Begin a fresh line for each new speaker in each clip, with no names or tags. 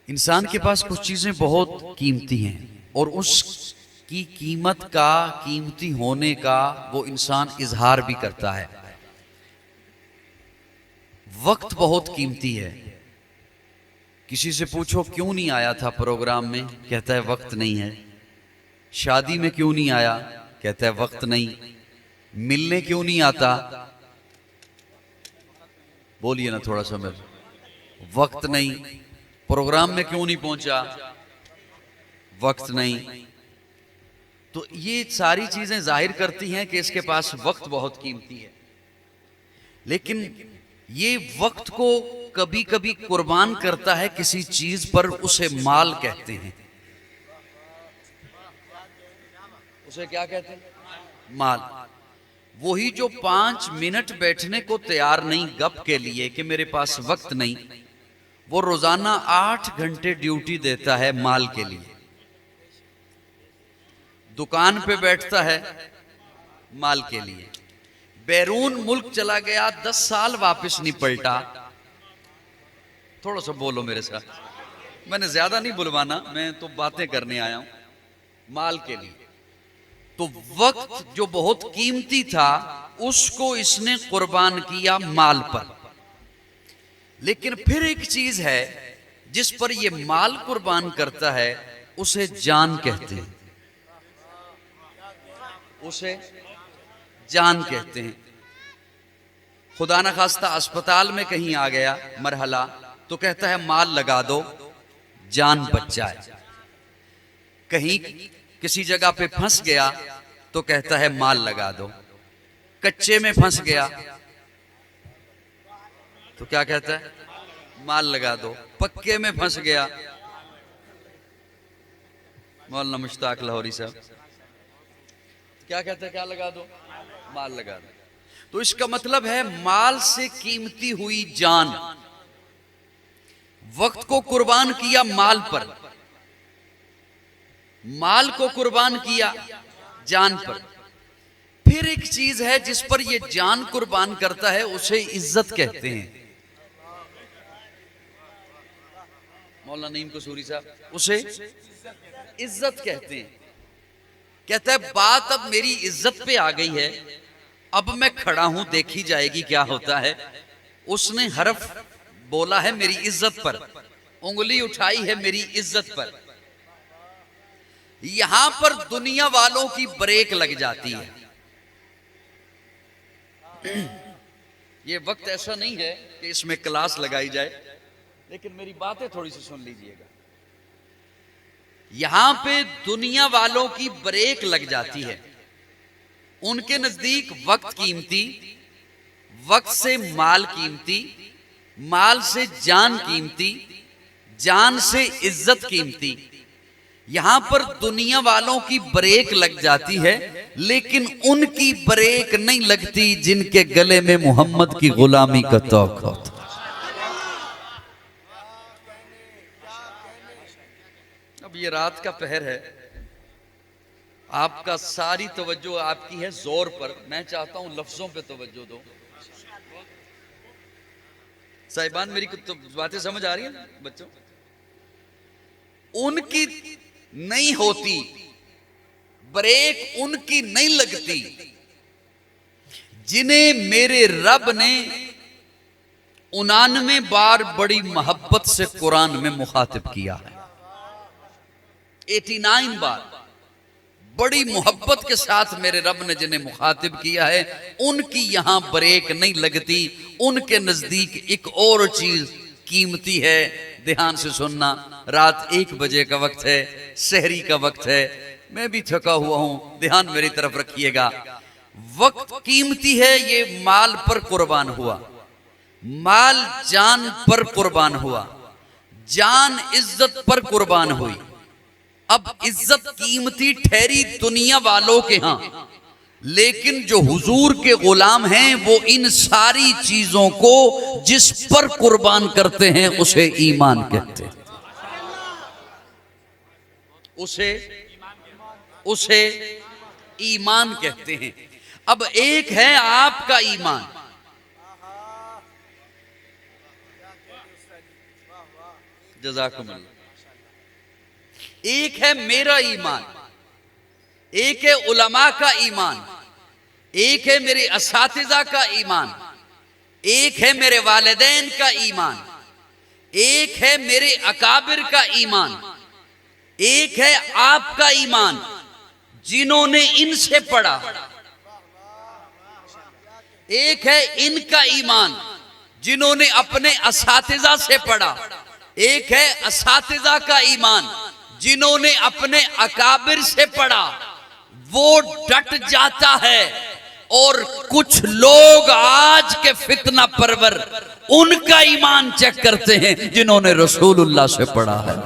इंसान के पास कुछ चीजें बहुत कीमती हैं और उसकी कीमत का, कीमती होने का वो इंसान इजहार भी करता है। वक्त बहुत कीमती है। किसी से पूछो क्यों नहीं आया था प्रोग्राम में, कहता है वक्त नहीं है। शादी में क्यों नहीं आया, कहता है वक्त नहीं। मिलने क्यों नहीं आता, बोलिए ना थोड़ा सा, मेरे वक्त नहीं। प्रोग्राम में क्यों नहीं पहुंचा, वक्त नहीं। तो ये सारी चीजें जाहिर करती हैं कि इसके पास वक्त बहुत कीमती है। लेकिन ये वक्त को कभी कभी कुर्बान करता है किसी चीज पर, उसे माल कहते हैं। उसे क्या कहते हैं, माल। वही जो 5 मिनट बैठने को तैयार नहीं गप के लिए कि मेरे पास वक्त नहीं, वो रोजाना 8 घंटे ड्यूटी देता है माल के लिए। दुकान पे बैठता है माल के लिए। बैरून मुल्क चला गया, 10 साल वापस नहीं पलटा। थोड़ा सा बोलो मेरे साथ, मैंने ज्यादा नहीं बुलवाना, मैं तो बातें करने आया हूं माल के लिए। तो वक्त जो बहुत कीमती था उसको इसने कुर्बान किया माल पर। लेकिन फिर एक चीज है जिस पर यह माल कुर्बान करता है, उसे जान कहते हैं। उसे जान कहते हैं। खुदा न खास्ता अस्पताल में कहीं आ गया मरहला, तो कहता है माल लगा दो, जान बच जाए। कहीं किसी जगह पे फंस गया तो कहता है माल लगा दो। कच्चे में फंस गया तो क्या कहता है, माल लगा दो। पक्के में फंस गया, मौलाना मुश्ताक लाहौरी साहब क्या कहते हैं, क्या लगा दो, माल लगा दो। तो इसका मतलब है माल से कीमती हुई जान, वक्त को कुर्बान किया माल पर, माल को कुर्बान किया जान पर। फिर एक चीज है जिस पर यह जान कुर्बान करता है, उसे इज्जत कहते हैं। मौलाना नईम कसूरी साहब, उसे इज्जत कहते हैं। कहता है बात अब मेरी इज्जत पे आ गई है, अब मैं खड़ा हूं, देखी जाएगी क्या होता है। उसने हरफ बोला है मेरी इज्जत पर, उंगली उठाई है मेरी इज्जत पर। यहां पर दुनिया वालों की ब्रेक लग जाती है। ये वक्त ऐसा नहीं है कि इसमें क्लास लगाई जाए, लेकिन मेरी बातें थोड़ी सी सुन लीजिएगा। यहां पे दुनिया वालों की ब्रेक लग जाती है। उनके नजदीक वक्त कीमती, वक्त से माल कीमती, माल से जान कीमती, जान से इज्जत कीमती। यहां पर दुनिया वालों की ब्रेक लग जाती है, लेकिन उनकी ब्रेक नहीं लगती जिनके गले में मोहम्मद की गुलामी का तौक होता। अब ये रात का पहर है, आपका सारी तवज्जो आपकी है जोर पर, मैं चाहता हूं लफ्जों पे तवज्जो दो। साहिबान मेरी तो बातें समझ आ रही है बच्चों? उनकी नहीं होती ब्रेक, उनकी नहीं लगती जिन्हें मेरे रब ने 99 बार बड़ी मोहब्बत से कुरान में मुखातिब किया है। 89 बार बड़ी मोहब्बत के साथ मेरे रब ने जिन्हें मुखातिब किया है, उनकी यहां ब्रेक नहीं लगती। उनके नजदीक एक और चीज कीमती है, ध्यान से सुनना। रात 1 बजे का वक्त है, सहरी का वक्त है, मैं भी थका हुआ हूं, ध्यान मेरी तरफ रखिएगा। वक्त कीमती है, ये माल पर कुर्बान हुआ, माल जान पर कुर्बान हुआ, जान इज्जत पर कुर्बान हुई। अब इज्जत कीमती ठहरी दुनिया वालों के यहां, लेकिन जो हुजूर के गुलाम हैं वो इन सारी चीजों को जिस पर कुर्बान करते हैं उसे ईमान कहते हैं। उसे ईमान कहते हैं। अब एक है आपका ईमान, जज़ाकुमुल्लाह। एक है मेरा ईमान, एक है उलमा का ईमान, एक है मेरे असातिज़ा का ईमान, एक है मेरे वालिदैन का ईमान, एक है मेरे अकाबिर का ईमान, एक है आपका ईमान जिन्होंने इनसे पढ़ा, एक है इनका ईमान जिन्होंने अपने असातिज़ा से पढ़ा, एक है असातिज़ा का ईमान जिन्होंने अपने अकाबिर से पढ़ा। वो डट जाता है और कुछ लोग आज के फितना परवर उनका ईमान चेक करते हैं जिन्होंने रसूलुल्लाह से पढ़ा है,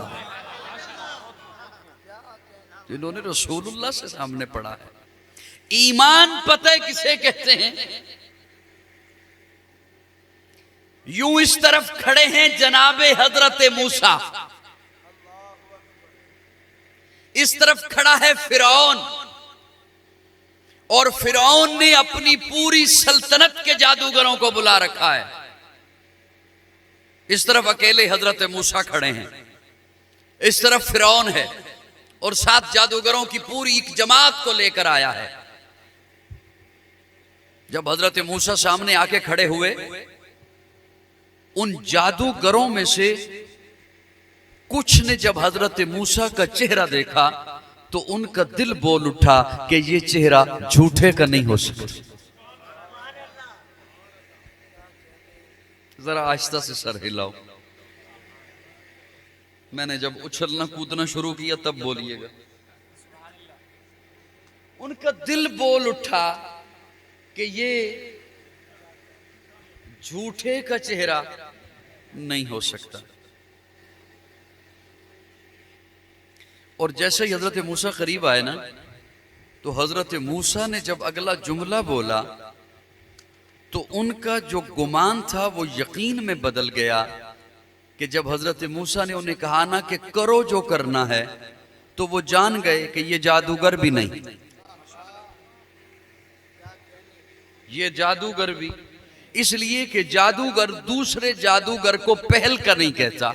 जिन्होंने रसूलुल्लाह से सामने पढ़ा है। ईमान पता है किसे कहते हैं? यूं इस तरफ खड़े हैं जनाबे हजरत मूसा, इस तरफ खड़ा है फिरौन, और फिरौन ने अपनी पूरी सल्तनत के जादूगरों को बुला रखा है। इस तरफ अकेले हजरत मूसा खड़े हैं, इस तरफ फिरौन है और सात जादूगरों की पूरी एक जमात को लेकर आया है। जब हजरत मूसा सामने आके खड़े हुए, उन जादूगरों में से कुछ ने जब हजरत मूसा का चेहरा देखा तो उनका दिल बोल उठा कि ये चेहरा झूठे का नहीं हो सकता। जरा आहिस्ता से सर हिलाओ। मैंने जब उछलना कूदना शुरू किया तब बोलिएगा। उनका दिल बोल उठा कि ये झूठे का चेहरा नहीं हो सकता। और जैसे ही हजरत मूसा करीब आए ना, तो हजरत मूसा ने जब अगला जुमला बोला तो उनका जो गुमान था वो यकीन में बदल गया कि जब हजरत मूसा ने उन्हें कहा ना कि करो जो करना है, तो वो जान गए कि ये जादूगर भी नहीं, ये जादूगर भी इसलिए कि जादूगर दूसरे जादूगर को पहल का नहीं कहता।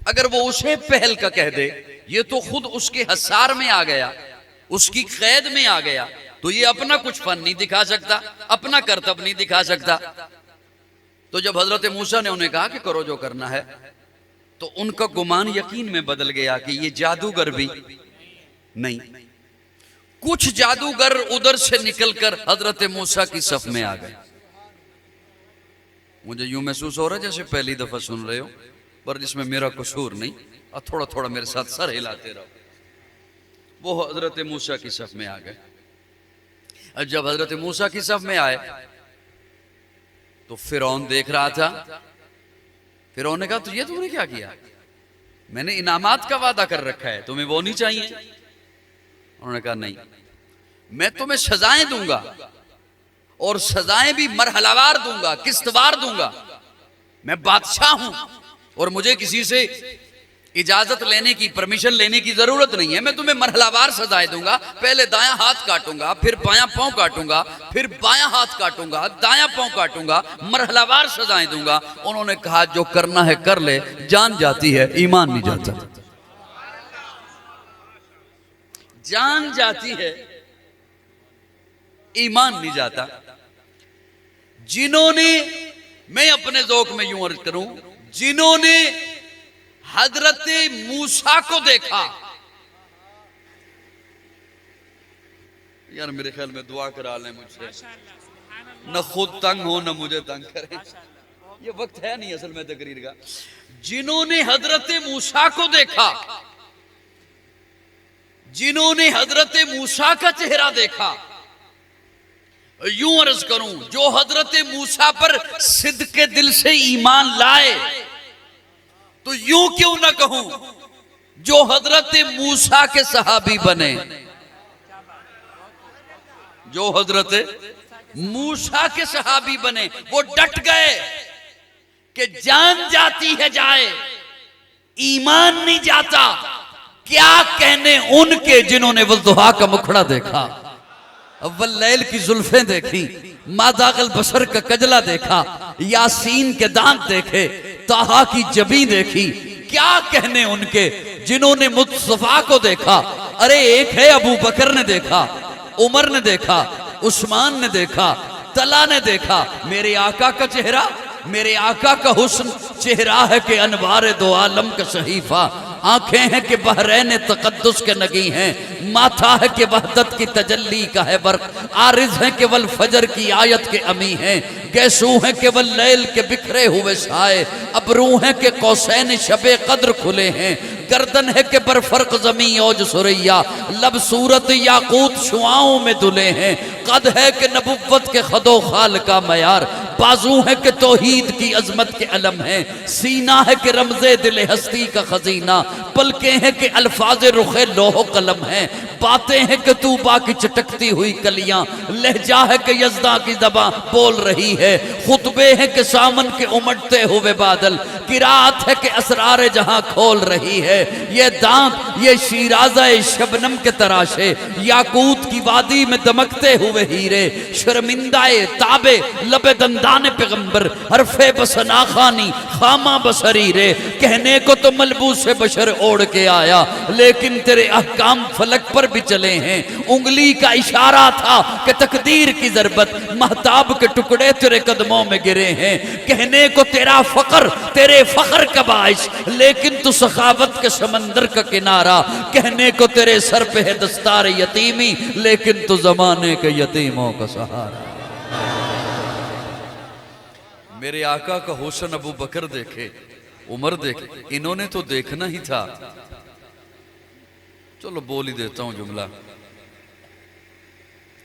अगर वो उसे पहल का कह दे, ये तो खुद उसके हसार में आ गया, उसकी कैद में आ गया, तो ये अपना कुछ फन नहीं दिखा सकता, अपना करतब नहीं दिखा सकता। तो जब हजरत मूसा ने उन्हें कहा कि करो जो करना है, तो उनका गुमान यकीन में बदल गया कि ये जादूगर भी नहीं। कुछ जादूगर उधर से निकलकर हजरत मूसा की सफ में आ गए। मुझे यूं महसूस हो रहा है जैसे पहली दफा सुन रहे हो, पर जिसमें मेरा कसूर नहीं, और थोड़ा थोड़ा मेरे साथ सर हिलाते रहो। वो हजरत मूसा की सफ में आ गए। और जब हजरत मूसा की सफ में आए तो फिरौन देख रहा था। फिरौन ने कहा, तो ये तुमने क्या किया? मैंने इनामात का वादा कर रखा है, तुम्हें वो नहीं चाहिए? उन्होंने कहा नहीं, मैं तुम्हें सजाएं दूंगा और सजाएं भी मरहलावार दूंगा, किस्तवार दूंगा। मैं बादशाह हूं और मुझे किसी से इजाजत लेने की, परमिशन लेने की जरूरत नहीं है। मैं तुम्हें मरहलावार सजाएं दूंगा। पहले दायां हाथ काटूंगा, फिर बायां पांव काटूंगा, फिर बायां हाथ काटूंगा, दायां पांव काटूंगा, मरहलावार सजाएं दूंगा। उन्होंने कहा जो करना है कर ले, जान जाती है ईमान नहीं जाता। जान जाती है ईमान नहीं जाता। जिन्होंने, मैं अपने ज़ौक़ में यूं अर्ज करूं, जिन्होंने हजरत मूसा को देखा, यार मेरे ख्याल में दुआ करा लें मुझसे, न खुद तंग हो न मुझे तंग करें, ये वक्त है नहीं असल में तकरीर का। जिन्होंने हजरत मूसा को देखा, जिन्होंने हजरत मूसा का चेहरा देखा, यूं अर्ज करूं, जो हजरत मूसा पर सिद्क़े दिल से ईमान लाए, तो यूं क्यों ना कहूं, जो हजरत मूसा के सहाबी बने, जो हजरत मूसा के सहाबी बने, वो डट गए कि जान जाती है जाए, ईमान नहीं जाता। क्या कहने उनके जिन्होंने वल्दुहा का मुखड़ा देखा, अव्वल की जुल्फें देखी, मादागल बसर का कजला देखा, यासीन के दांत देखे, ताहा की जबी देखी। क्या कहने उनके जिन्होंने मुस्तफा को देखा। अरे एक है अबू बकर ने देखा, उमर ने देखा, उस्मान ने देखा, तला ने देखा। मेरे आका का चेहरा, मेरे आका का हुस्न चेहरा है कि अनवार दो आलम का सहीफा। आंखें हैं कि बहरैन तकद्दुस के नगी हैं, माथा है कि वहदत की तजल्ली का है बर्क। आरिज है कि वल फजर की आयत के अमी हैं, गैसू है कि वल लैल के बिखरे हुए साए। अबरू है कि कौसैन शबे कद्र खुले हैं, गर्दन है कि बरफर्क जमी औज सुरैया। लब सूरत याकूत शुआओं में दुले हैं, कद है कि नबुव्वत के खदो खाल का मयार। बाजू है कि तौहीद की अजमत के अलम है, सीना है कि रमजे दिल हस्ती का खजीना। पलके हैं कि अल्फाज रुखे लोहो कलम है, बातें हैं कि तूबा की चटकती हुई कलियां। लहजा है कि यज़दा की ज़बां बोल रही है, खुतबे हैं कि सामन के उमड़ते हुए बादल। किरात है कि असरार जहां खोल रही है, ये दांत ये शीराज़ा शबनम के तराशे। याकूत की वादी में दमकते हुए हीरे, शर्मिंदाए ताबे लबे दंदान पैगंबर। हरफे बसना खानी खामा बसरी रे, कहने को तो मलबूस से बशर ओढ़ के आया, लेकिन तेरे अहकाम फलक पर भी चले हैं। उंगली का इशारा था कि तकदीर की जरबत, महताब के टुकड़े तेरे कदमों में गिरे हैं। कहने को तेरा फकर तेरे फखर का बाइश, लेकिन तू सखावत के समंदर का किनारा। कहने को तेरे सर पे है दस्तार यतीमी, लेकिन तू जमाने के यतीमों का सहारा। मेरे आका का हुस्न अबू बकर देखे, उमर देखे, इन्होंने तो देखना ही था। चलो बोल ही देता हूं जुमला,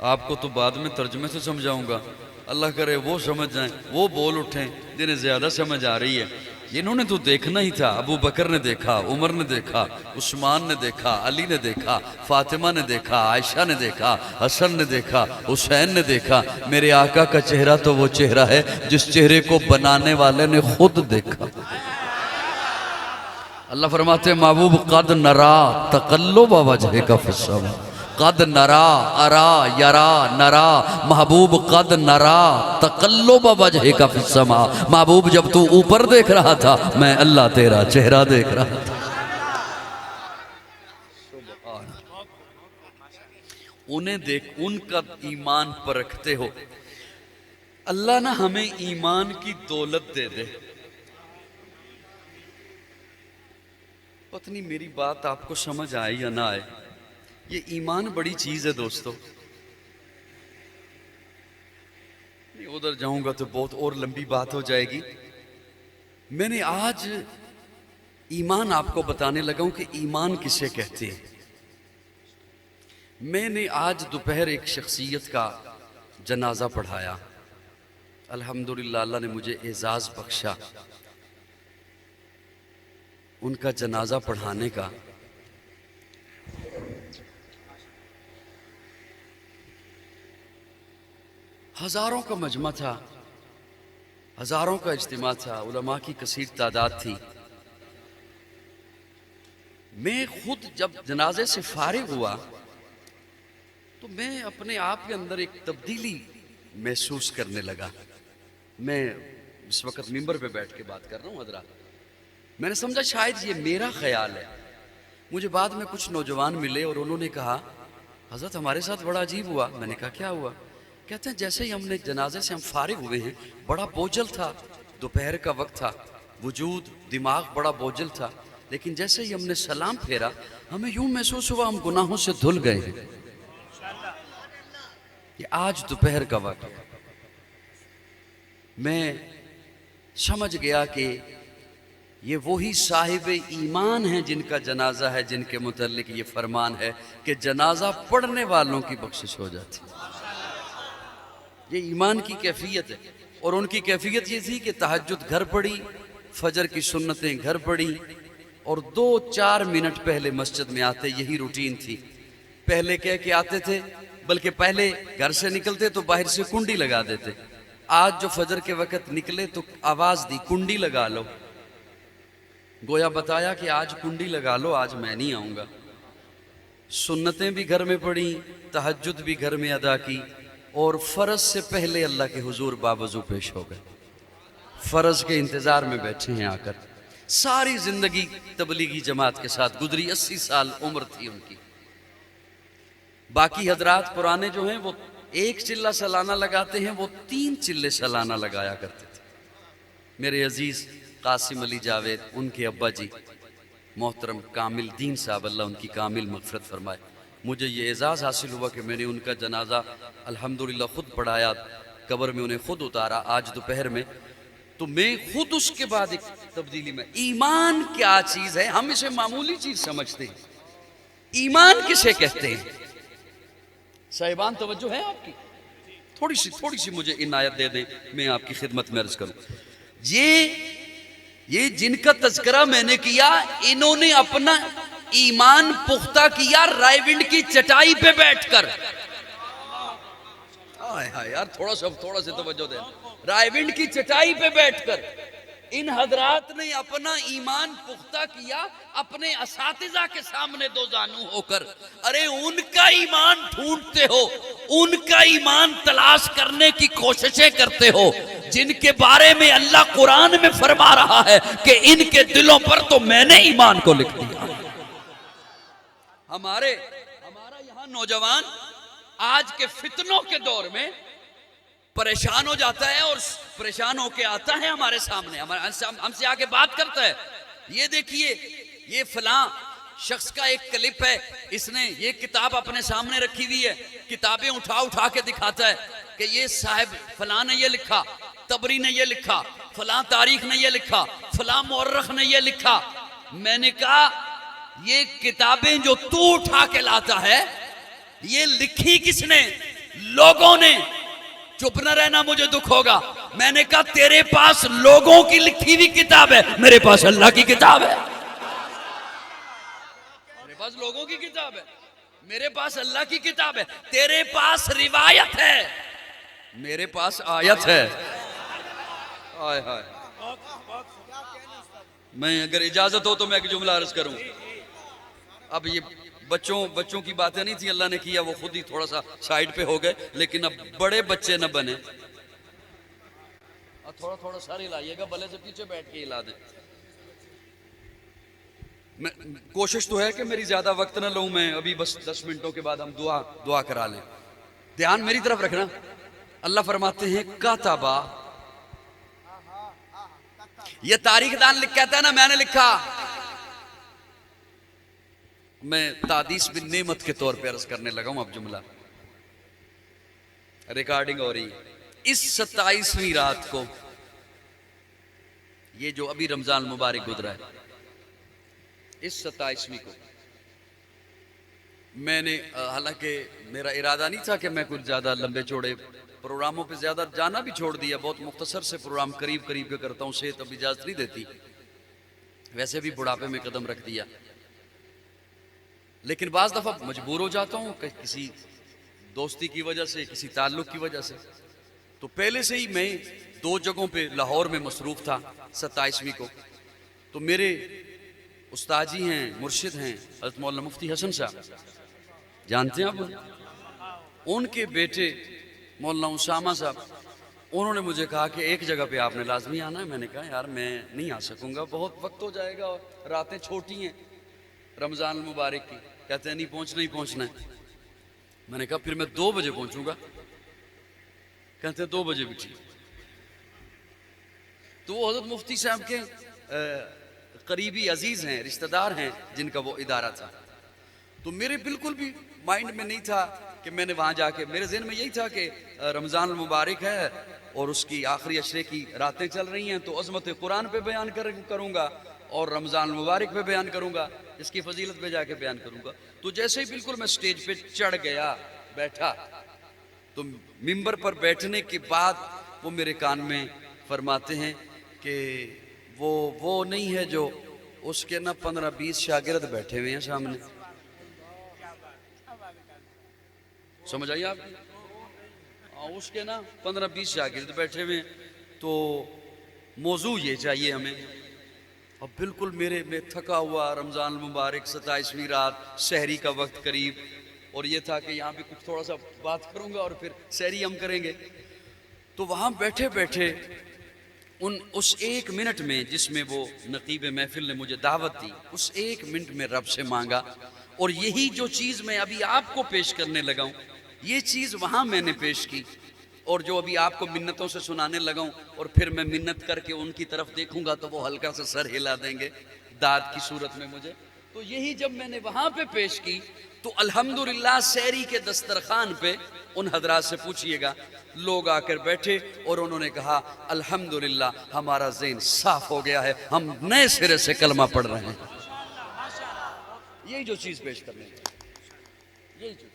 आपको तो बाद में तर्जुमे से समझाऊंगा। अल्लाह करे वो समझ जाएं, वो बोल उठें जिन्हें ज्यादा समझ आ रही है। इन्होंने तो देखना ही था। अबू बकर ने देखा, उमर ने देखा, उस्मान ने देखा, अली ने देखा, फातिमा ने देखा, आयशा ने देखा, हसन ने देखा, हुसैन ने देखा। मेरे आका का चेहरा तो वो चेहरा है जिस चेहरे को बनाने वाले ने खुद देखा। अल्लाह फरमाते महबूब कद नरा तकल्लुब वजहिका फिस्समा। कद नरा अरा यरा नरा, महबूब कद नरा तकल्लुब वजहिका फिस्समा। महबूब जब तू ऊपर देख रहा था, मैं अल्लाह तेरा चेहरा देख रहा था। उन्हें देख, उनका ईमान परखते हो। अल्लाह ना हमें ईमान की दौलत दे दे। पत्नी मेरी बात आपको समझ आए या ना आए, ये ईमान बड़ी चीज है दोस्तों। उधर जाऊंगा तो बहुत और लंबी बात हो जाएगी। मैंने आज ईमान आपको बताने लगा हूं कि ईमान किसे कहते हैं। मैंने आज दोपहर एक शख्सियत का जनाजा पढ़ाया। अल्हम्दुलिल्लाह अल्लाह ने मुझे एजाज बख्शा उनका जनाजा पढ़ाने का। हजारों का मजमा था, हजारों का इज्तिमा था, उलमा की कसीर तादाद थी। मैं खुद जब जनाजे से फारिग हुआ तो मैं अपने आप के अंदर एक तब्दीली महसूस करने लगा। मैं इस वक्त मिंबर पे बैठ के बात कर रहा हूँ हजरात। मैंने समझा शायद ये मेरा ख्याल है। मुझे बाद में कुछ नौजवान मिले और उन्होंने कहा हजरत हमारे साथ बड़ा अजीब हुआ। मैंने कहा क्या हुआ? कहते हैं जैसे ही हमने जनाजे से हम फारिग हुए हैं, बड़ा बोझल था, दोपहर का वक्त था, वजूद दिमाग बड़ा बोझल था, लेकिन जैसे ही हमने सलाम फेरा हमें यूं महसूस हुआ हम गुनाहों से धुल गए हैं। ये आज दोपहर का वक्त है। मैं समझ गया कि ये वही साहिब ईमान है जिनका जनाजा है, जिनके मुतल्लिक ये फरमान है कि जनाजा पढ़ने वालों की बख्शिश हो जाती है। ये ईमान की कैफियत है। और उनकी कैफियत ये थी कि तहज्जुद घर पढ़ी, फजर की सुन्नतें घर पढ़ी और 2-4 मिनट पहले मस्जिद में आते, यही रूटीन थी। पहले कह के आते थे, बल्कि पहले घर से निकलते तो बाहर से कुंडी लगा देते। आज जो फजर के वक्त निकले तो आवाज दी कुंडी लगा लो। गोया बताया कि आज कुंडी लगा लो, आज मैं नहीं आऊंगा। सुन्नतें भी घर में पढ़ी, तहज्जुद भी घर में अदा की और फर्ज से पहले अल्लाह के हुजूर बावजू पेश हो गए। फर्ज के इंतजार में बैठे हैं आकर। सारी जिंदगी तबलीगी जमात के साथ गुजरी, 80 साल उम्र थी उनकी। बाकी हजरात पुराने जो हैं वो 1 चिल्ला सालाना लगाते हैं, वो 3 चिल्ले सालाना लगाया करते थे। मेरे अजीज कासिम अली जावेद, उनके अब्बा जी मोहतरम कामिल दीन साहब, अल्लाह उनकी कामिल मग़फ़िरत फरमाए। मुझे ये एजाज़ हासिल हुआ कि मैंने उनका जनाजा अल्हम्दुलिल्लाह खुद पढ़ाया, कब्र में उन्हें खुद उतारा आज दोपहर में। तो मैं खुद उसके बाद एक तब्दीली में, ईमान क्या चीज़ है, हम इसे मामूली चीज़ समझते हैं। ईमान किसे कहते हैं? साहिबान तवज्जो है आपकी? थोड़ी सी मुझे इनायत दे दें, मैं आपकी खिदमत में अर्ज करूं। ये जिनका तज़किरा मैंने किया, इन्होंने अपना ईमान पुख्ता किया रायविंड की चटाई पे बैठकर। हाय यार, थोड़ा सा तवज्जो दे। रायविंड की चटाई पे बैठकर इन हजरात ने अपना ईमान पुख्ता किया अपने असातिज़ा के सामने दो जानू होकर। अरे उनका ईमान ढूंढते हो, उनका ईमान तलाश करने की कोशिशें करते हो, जिनके बारे में अल्लाह कुरान में फरमा रहा है कि इनके दिलों पर तो मैंने ईमान को लिख दिया। हमारा यहां नौजवान आज के फितनों के दौर में परेशान हो जाता है और परेशान होके आता है हमारे सामने, हमसे आके बात करता है। ये देखिए, ये फलां शख्स का एक क्लिप है, इसने ये किताब अपने सामने रखी हुई है, किताबें उठा के दिखाता है कि ये साहब फलां ने ये लिखा, तबरी ने ये लिखा, फलां तारीख ने ये लिखा, फलां मौर्रख ने ये लिखा। मैंने कहा ये किताबें जो तू उठा के लाता है, ये लिखी किसने? लोगों ने। चुप न रहना, मुझे दुख होगा। मैंने कहा तेरे पास लोगों की लिखी हुई किताब है, मेरे पास अल्लाह की किताब है। मेरे पास लोगों की किताब है, मेरे पास अल्लाह की किताब है। तेरे पास रिवायत है, मेरे पास आयत है। हाय हाय, मैं अगर इजाजत हो तो मैं एक जुमला अर्ज करूं। अब ये बच्चों की बातें नहीं थी, अल्लाह ने किया वो खुद ही थोड़ा सा साइड पे हो गए, लेकिन अब बड़े बच्चे न बने। थोड़ा सारे लाइएगा, भले से पीछे बैठ के हिला दे। मैं कोशिश तो है कि मेरी ज्यादा वक्त ना लूं, मैं अभी बस 10 मिनटों के बाद हम दुआ करा लें। ध्यान मेरी तरफ रखना। अल्लाह फरमाते हैं कातबा, ये तारीखदान लिख कहता है ना, मैंने लिखा। मैं तादीस बिन नेमत के तौर पे अर्ज करने लगा हूं। अब जुमला रिकॉर्डिंग हो रही है। इस 27वीं रात को, ये जो अभी रमजान मुबारक गुजरा है, इस 27वीं को मैंने, हालांकि मेरा इरादा नहीं था कि मैं कुछ ज्यादा लंबे चौड़े प्रोग्रामों पे ज्यादा जाना भी छोड़ दिया, बहुत मुख्तसर से प्रोग्राम करीब के करता हूं, सेहत अब इजाजत नहीं देती, वैसे भी बुढ़ापे में कदम रख दिया। लेकिन बाज़ दफ़ा मजबूर हो जाता हूँ किसी दोस्ती की वजह से, किसी ताल्लुक़ की वजह से। तो पहले से ही मैं 2 जगहों पे लाहौर में मसरूफ़ था 27वीं को। तो मेरे उस्ताद जी हैं, मुर्शिद हैं, हज़रत मौलाना मुफ्ती हसन साहब, जानते हैं आप? उनके बेटे मौलाना उसामा साहब, उन्होंने मुझे कहा कि एक जगह पे आपने लाजमी आना है। मैंने कहा यार मैं नहीं आ सकूँगा, बहुत वक्त हो जाएगा और रातें छोटी हैं रमज़ान मुबारक की। कहते हैं नहीं, पहुंचना है। मैंने कहा फिर मैं 2 बजे पहुंचूंगा। कहते हैं 2 बजे भी ठीक। तो वो हज़रत मुफ्ती साहब के करीबी अजीज हैं, रिश्तेदार हैं, जिनका वो इदारा था। तो मेरे बिल्कुल भी माइंड में नहीं था कि मैंने वहां जाके, मेरे जहन में यही था कि रमज़ान मुबारक है और उसकी आखिरी अशरे की रातें चल रही हैं, तो अज़मत कुरान पे बयान करूंगा और रमज़ान मुबारक पे बयान करूंगा, इसकी फजीलत पे जाके बयान करूंगा। तो जैसे ही बिल्कुल मैं स्टेज पे चढ़ गया, बैठा, तो मिंबर पर बैठने के बाद वो मेरे कान में फरमाते हैं कि वो नहीं है जो, उसके ना 15-20 शागिर्द बैठे हुए हैं सामने। समझ आइए आप? उसके ना 15-20 शागिर्द बैठे हुए हैं, तो मौजू ये चाहिए हमें। अब बिल्कुल मेरे में थका हुआ, रमज़ान मुबारक 27वीं रात, सहरी का वक्त करीब, और ये था कि यहाँ पे कुछ थोड़ा सा बात करूँगा और फिर सहरी हम करेंगे। तो वहाँ बैठे बैठे उस 1 मिनट में जिसमें वो नकीब महफिल ने मुझे दावत दी, उस 1 मिनट में रब से मांगा। और यही जो चीज़ मैं अभी आपको पेश करने लगा हूँ, ये चीज़ वहाँ मैंने पेश की, और जो अभी आपको मिन्नतों से सुनाने लगा हूँ, और फिर मैं मिन्नत करके उनकी तरफ देखूंगा तो वो हल्का सा सर हिला देंगे दाद की सूरत में मुझे। तो यही जब मैंने वहाँ पे पेश की तो अल्हम्दुलिल्लाह सहरी के दस्तरखान पे उन हजरात से पूछिएगा, लोग आकर बैठे और उन्होंने कहा अल्हम्दुलिल्लाह हमारा ज़हन साफ हो गया है, हम नए सिरे से कलमा पढ़ रहे हैं। यही जो चीज़ पेश करने यही चीज़,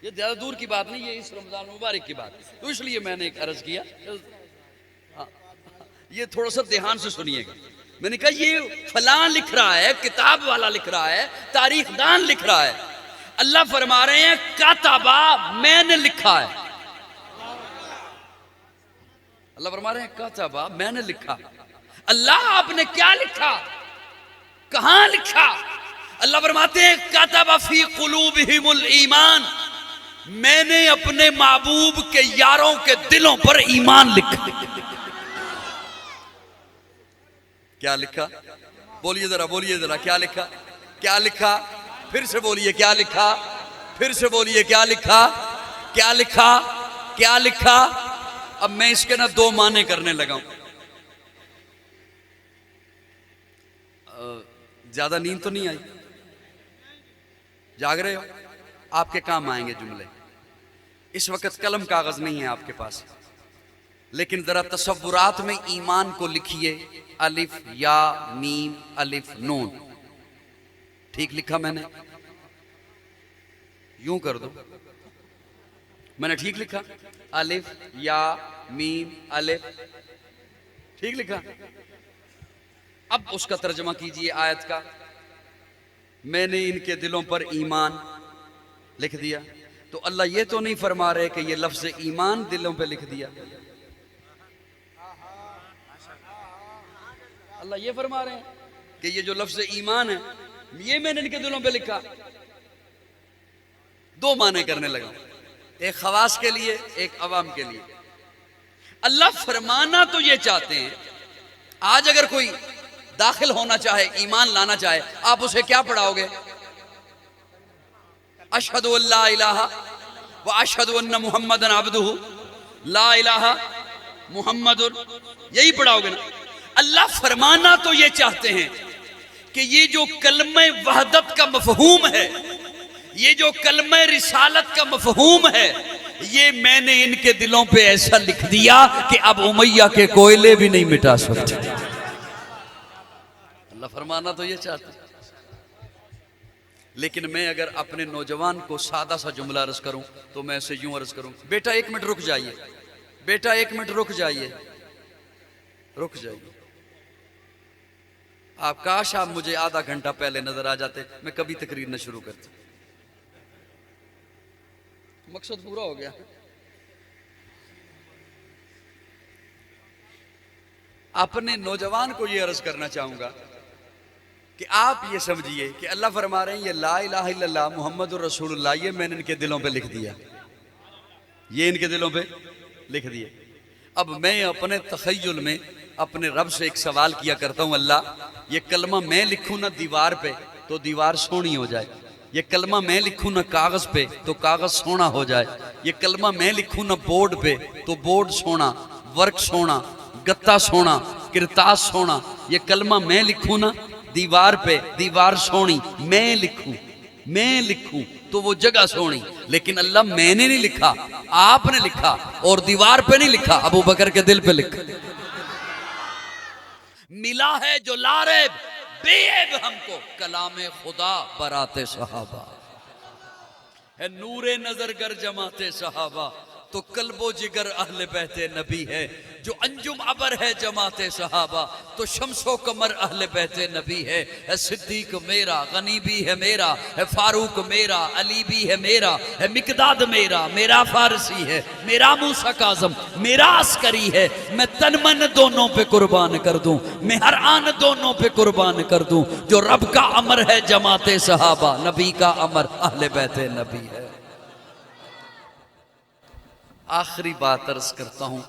ये ज़्यादा दूर की बात नहीं, ये इस रमज़ान मुबारक की बात है। तो इसलिए मैंने एक अर्ज़ किया, हाँ, ये थोड़ा सा ध्यान से सुनिएगा। मैंने कहा ये फलां लिख रहा है, किताब वाला लिख रहा है, तारीखदान लिख रहा है। अल्लाह फरमा रहे हैं कातबा, मैंने लिखा है। अल्लाह फरमा रहे हैं कातबा, मैंने लिखा। अल्लाह आपने क्या लिखा, कहां लिखा? अल्लाह फरमाते हैं कातबा फी कुलूबिहिमुल ईमान, मैंने अपने महबूब के यारों के दिलों पर ईमान लिखा। क्या लिखा? बोलिए जरा, बोलिए जरा, क्या लिखा? क्या लिखा? फिर से बोलिए, क्या लिखा? फिर से बोलिए, क्या लिखा? क्या लिखा? क्या लिखा? अब मैं इसके ना 2 माने करने लगा हूं। ज्यादा नींद तो नहीं आई? जाग रहे हो? आपके काम आएंगे जुमले। इस वक्त कलम कागज नहीं है आपके पास, लेकिन जरा तसव्वुरात में ईमान को लिखिए, अलिफ या मीम अलिफ नून। ठीक लिखा मैंने? यूं कर दो, मैंने ठीक लिखा? अलिफ या मीम अलिफ, ठीक लिखा? अब उसका तर्जमा कीजिए आयत का। मैंने इनके दिलों पर ईमान लिख दिया। तो अल्लाह ये तो नहीं फरमा रहे कि ये लफ्ज़ ईमान दिलों पे लिख दिया। अल्लाह ये फरमा रहे हैं कि ये जो लफ्ज़ ईमान है ये मैंने इनके दिलों पे लिखा। 2 माने करने लगा, एक खवास के लिए, एक अवाम के लिए। अल्लाह फरमाना तो ये चाहते हैं, आज अगर कोई दाखिल होना चाहे, ईमान लाना चाहे, आप उसे क्या पढ़ाओगे? अशहदु अल्ला इलाहा व अशहदु अन्ना मुहम्मदन अब्दुहु, ला इलाहा मुहम्मदुर, यही पढ़ाओगे ना? अल्लाह फरमाना तो ये चाहते हैं कि ये जो कलमे वहदत का मफहूम है, ये जो कलमे रिसालत का मफहूम है, ये मैंने इनके दिलों पे ऐसा लिख दिया कि अब उमैया के कोयले भी नहीं मिटा सकते। अल्लाह फरमाना तो ये चाहते हैं। लेकिन मैं अगर अपने नौजवान को सादा सा जुमला अर्ज करूं तो मैं ऐसे यूं अर्ज करूं, बेटा 1 मिनट रुक जाइए, बेटा 1 मिनट रुक जाइए, रुक जाइए। आप काश आप मुझे आधा घंटा पहले नजर आ जाते, मैं कभी तकरीर न शुरू करता। मकसद पूरा हो गया। अपने नौजवान को यह अर्ज करना चाहूंगा कि आप ये समझिए कि अल्लाह फरमा रहे हैं ये ला इलाहा इल्लल्लाह मुहम्मदुर रसूलुल्लाह, ये मैंने इनके दिलों पे लिख दिया, ये इनके दिलों पे लिख दिए। अब मैं अपने तखय्युल में अपने रब से एक सवाल किया करता हूं, अल्लाह ये कलमा मैं लिखूं ना दीवार पे तो दीवार सोनी हो जाए, ये कलमा मैं लिखूं ना कागज पे तो कागज सोना हो जाए, ये कलमा मैं लिखूं ना बोर्ड पे तो बोर्ड सोना, वर्क सोना, गत्ता सोना, किरतास सोना। ये कलमा मैं लिखूं ना दीवार पे, दीवार सोनी, मैं लिखूं तो वो जगह सोनी। लेकिन अल्लाह मैंने नहीं लिखा, आपने लिखा, और दीवार पे नहीं लिखा, अबू बकर के दिल पे लिखा। मिला है जो लारेब बेऐब हमको कलामे खुदा बराते सहाबा, है नूरे नजर गर जमाते सहाबा, तो कल्बो जिगर अहले बहते नबी है। जो अंजुम अबर है जमाते सहाबा, तो शम्सो कमर अहले बहते नबी है। सिद्दीक मेरा, गनी भी है मेरा, है फारूक मेरा, अली भी है मेरा, है मिकदाद मेरा, मेरा फारसी है, मेरा मूसा काज़म, मेरा अस्करी है। मैं तन मन दोनों पे कुर्बान कर दूं, मैं हर आन दोनों पे कुर्बान कर दूं। जो रब का अमर है जमाते सहाबा, नबी का अमर अहले बहते नबी है। आखिरी बात अर्ज करता हूं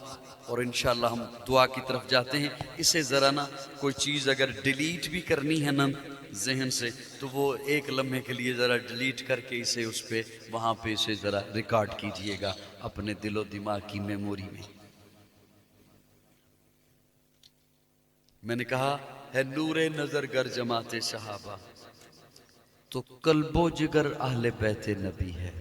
और इंशाल्लाह हम दुआ की तरफ जाते हैं। इसे ज़रा ना कोई चीज़ अगर डिलीट भी करनी है ना जहन से, तो वो एक लम्हे के लिए ज़रा डिलीट करके इसे उस पर वहाँ पे इसे ज़रा रिकॉर्ड कीजिएगा अपने दिलो दिमाग की मेमोरी में। मैंने कहा है नूरे नज़र गर जमाते सहाबा, तो कल्बो जिगर अहले बैते नबी है।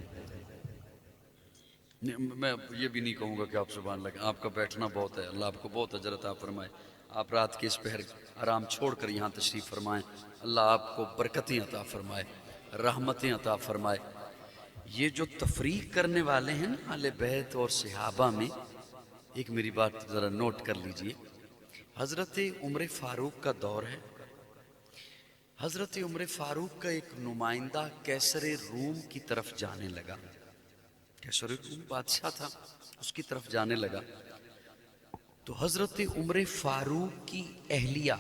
मैं ये भी नहीं कहूँगा कि आप सुभान लगे, आपका बैठना बहुत है, अल्लाह आपको बहुत अजर अता फरमाए। आप रात के इस पहर आराम छोड़कर यहाँ तशरीफ़ फरमाएं, अल्लाह आपको बरकतें अता फरमाए, रहमतें अता फरमाए। ये जो तफरीक करने वाले हैं ना अहले बैत और सहाबा में, एक मेरी बात ज़रा नोट कर लीजिए। हज़रत उमर फ़ारूक का दौर है। हज़रत उमर फ़ारूक का एक नुमाइंदा कैसर रूम की तरफ जाने लगा। कैसर रूम बादशाह था, उसकी तरफ जाने लगा। तो हज़रत उमर फ़ारूक की अहलिया,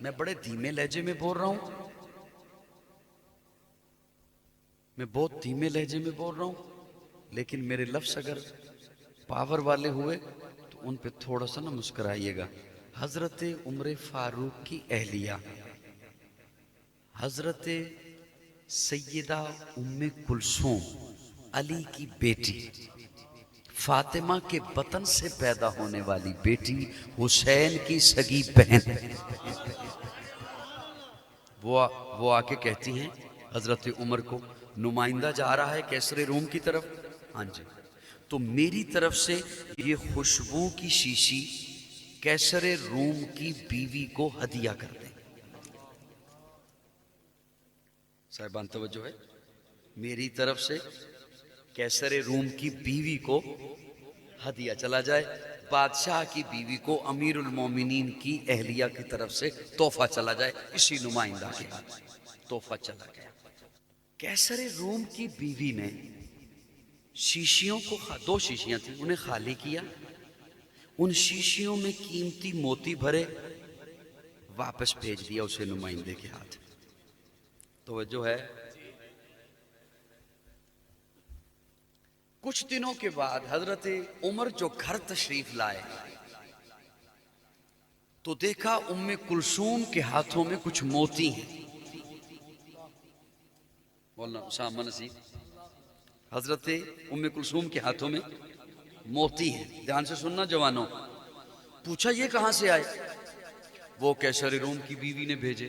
मैं बड़े धीमे लहजे में बोल रहा हूँ, मैं बहुत धीमे लहजे में बोल रहा हूँ, लेकिन मेरे लफ्ज़ अगर पावर वाले हुए तो उन पे थोड़ा सा ना मुस्कराइएगा। हज़रत उमर फ़ारूक की अहलिया हज़रत सैयदा उम्मे कुलसूम, अली की बेटी, फातिमा के बतन से पैदा होने वाली बेटी, हुसैन की सगी बहन, वो आके कहती हैं हज़रत उमर को, नुमाइंदा जा रहा है कैसर रूम की तरफ। हाँ जी, तो मेरी तरफ से ये खुशबू की शीशी कैसर रूम की बीवी को हदिया कर दें। साहिबान तवज्जो है, मेरी तरफ से कैसर रूम की बीवी को हदिया चला जाए, बादशाह की बीवी को अमीरुल मोमिनीन की अहलिया की तरफ से तोहफा चला जाए, इसी नुमाइंदा के हाथ तोहफा चला गया। कैसर रूम की बीवी ने शीशियों को, 2 शीशियां थी, उन्हें खाली किया, उन शीशियों में कीमती मोती भरे, वापस भेज दिया उसे नुमाइंदे के हाथ। तो जो है, कुछ दिनों के बाद हजरत उमर जो घर तशरीफ लाए तो देखा उम्मे कुलसूम के हाथों में कुछ मोती हैं। बोलना शाम नसीब, हजरत उम्मे कुलसूम के हाथों में मोती हैं। ध्यान से सुनना जवानों। पूछा ये कहां से आए? वो कैसर रूम की बीवी ने भेजे,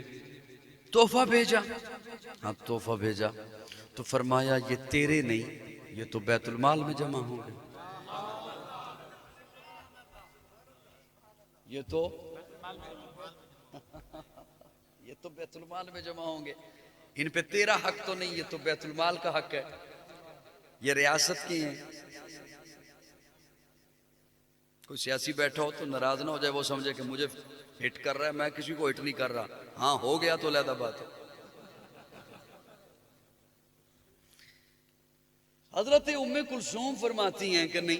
तोहफा भेजा। हाँ तोहफा भेजा तो फरमाया ये तेरे नहीं, ये तो बैतुल माल में जमा होंगे, ये तो बैतुल माल में जमा होंगे, इन पे तेरा हक तो नहीं, ये तो बैतुल माल का हक है, ये रियासत की हैं। कोई सियासी बैठा हो तो नाराज ना हो जाए, वो समझे कि मुझे हिट कर रहा है, मैं किसी को हिट नहीं कर रहा। हाँ हो गया तो अलग बात है। हजरत उम्मे कुलसूम फरमाती हैं कि नहीं,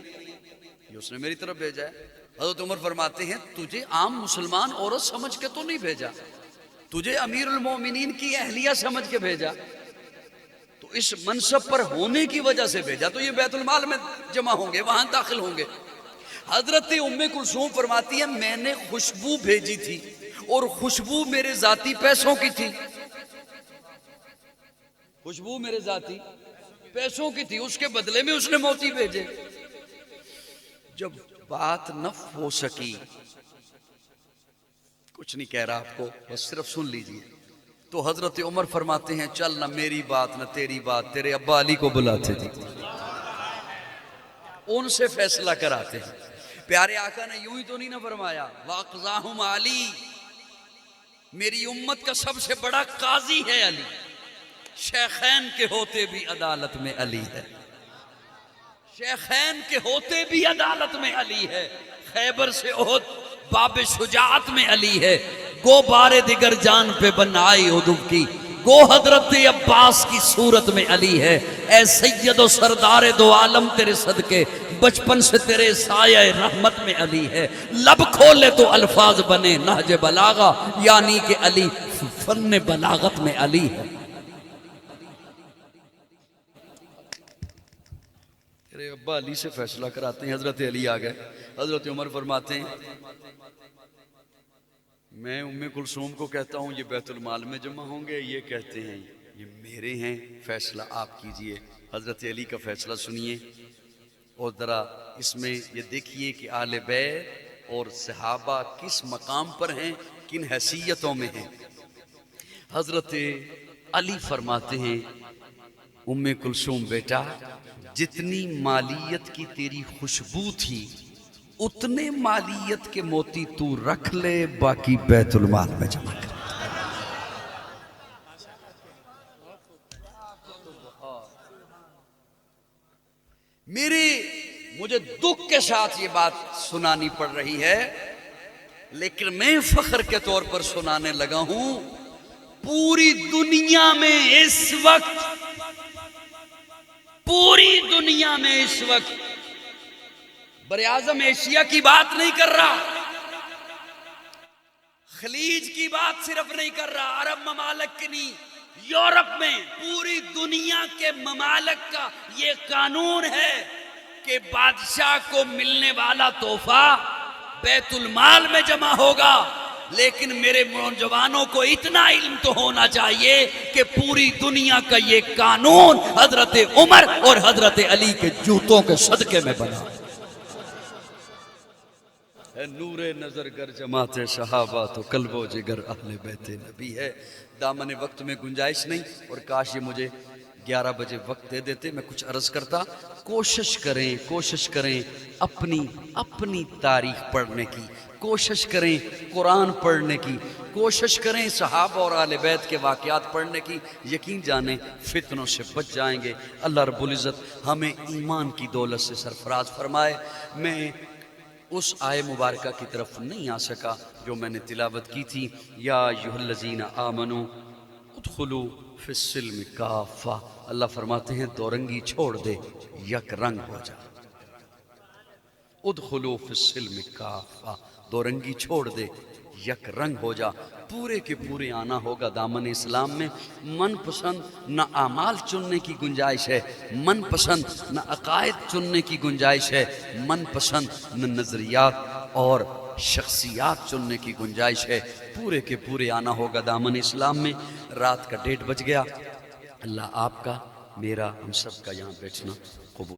ये उसने मेरी तरफ भेजा है। हजरत उमर फरमाते हैं तुझे आम मुसलमान औरत समझ के तो नहीं भेजा, तुझे अमीरुल मोमिनीन की अहलिया समझ के भेजा, तो इस मनसब पर होने की वजह से भेजा, तो ये बैतुल माल में जमा होंगे, वहां दाखिल होंगे। हजरत उम्मे कुलसूम फरमाती है मैंने खुशबू भेजी थी और खुशबू मेरे जाती पैसों की थी, खुशबू मेरे जाती पैसों की थी, उसके बदले में उसने मोती भेजे। जब बात न हो सकी, कुछ नहीं कह रहा आपको, बस सिर्फ सुन लीजिए, तो हजरत उमर फरमाते हैं चल ना मेरी बात न तेरी बात, तेरे अब्बा अली को बुलाते थे, उनसे फैसला कराते हैं। प्यारे आका ने यूं ही तो नहीं ना फरमाया वाक़ज़ाहुम अली, मेरी उम्मत का सबसे बड़ा काजी है अली, शेखैन के होते भी अदालत में अली है, शेखैन के होते भी अदालत में अली है, खैबर से ओहद बाब शुजाअत में अली है, गो बारे दिगर जान पे बनाई उदुब की, गो हजरत अब्बास की सूरत में अली है। ऐ सैयद सरदार दो आलम तेरे सदके बचपन से तेरे साये रहमत में अली है, लब खोले तो अल्फाज बने नहज बलागा, यानी कि अली फन बलागत में अली है। तेरे अब्बा अली से फैसला कराते हैं। हजरत अली आ गए। हजरत उमर फरमाते हैं मैं उम्मे कुलसूम को कहता हूँ ये बैतुल माल में जमा होंगे, ये कहते हैं ये मेरे हैं, फैसला आप कीजिए। हजरत अली का फैसला सुनिए और जरा इसमें ये देखिए कि आले बैत और सहाबा किस मकाम पर हैं, किन हैसियतों में हैं। हजरत अली फरमाते हैं उम्मे कुलसूम बेटा, जितनी मालियत की तेरी खुशबू थी उतने मालियत के मोती तू रख ले, बाकी बैतुल माल में जमा कर। मुझे दुख के साथ ये बात सुनानी पड़ रही है, लेकिन मैं फख्र के तौर पर सुनाने लगा हूं। पूरी दुनिया में इस वक्त बरे-आज़म एशिया की बात नहीं कर रहा, खलीज की बात सिर्फ नहीं कर रहा, अरब ममालिक की नहीं, यूरोप में पूरी दुनिया के ममालिक का ये कानून है कि बादशाह को मिलने वाला तोहफा बैतुल माल में जमा होगा। लेकिन मेरे नौजवानों को इतना इल्म तो होना चाहिए कि पूरी दुनिया का ये कानून हजरत उमर और हजरत अली के जूतों के सदके में बना। नूरे नजर गर जमाते सहाबा तो कल्बो जिगर अहले बैते नबी है। दामन वक्त में गुंजाइश नहीं, और काश ये मुझे 11 बजे वक्त दे देते, मैं कुछ अर्ज करता। कोशिश करें अपनी तारीख पढ़ने की, कोशिश करें कुरान पढ़ने की, कोशिश करें सहाबा और आले बैत के वाक़यात पढ़ने की। यकीन जाने फितनों से बच जाएंगे। अल्लाह रब्बुल इज़्ज़त हमें ईमान की दौलत से सरफराज फरमाए। मैं उस आय मुबारका की तरफ नहीं आ सका जो मैंने तिलावत की थी, या अय्युहल्लज़ीना आमनू उदखुलू फिस्सिल्म काफ़ा। अल्लाह फरमाते हैं दौरंगी छोड़ दे, यक रंग हो जा। उदखुलू फिस्सिल्म काफ़ा, दौरंगी छोड़ दे, यक रंग हो जा। पूरे के पूरे आना होगा दामन इस्लाम में। मनपसंद न आमाल चुनने की गुंजाइश है, मनपसंद न अकायद चुनने की गुंजाइश है, मनपसंद न नज़रियात और शख्सियात चुनने की गुंजाइश है। पूरे के पूरे आना होगा दामन इस्लाम में। रात का 1:30 बज गया। अल्लाह आपका, मेरा, हम सब का यहाँ बैठना कबूल।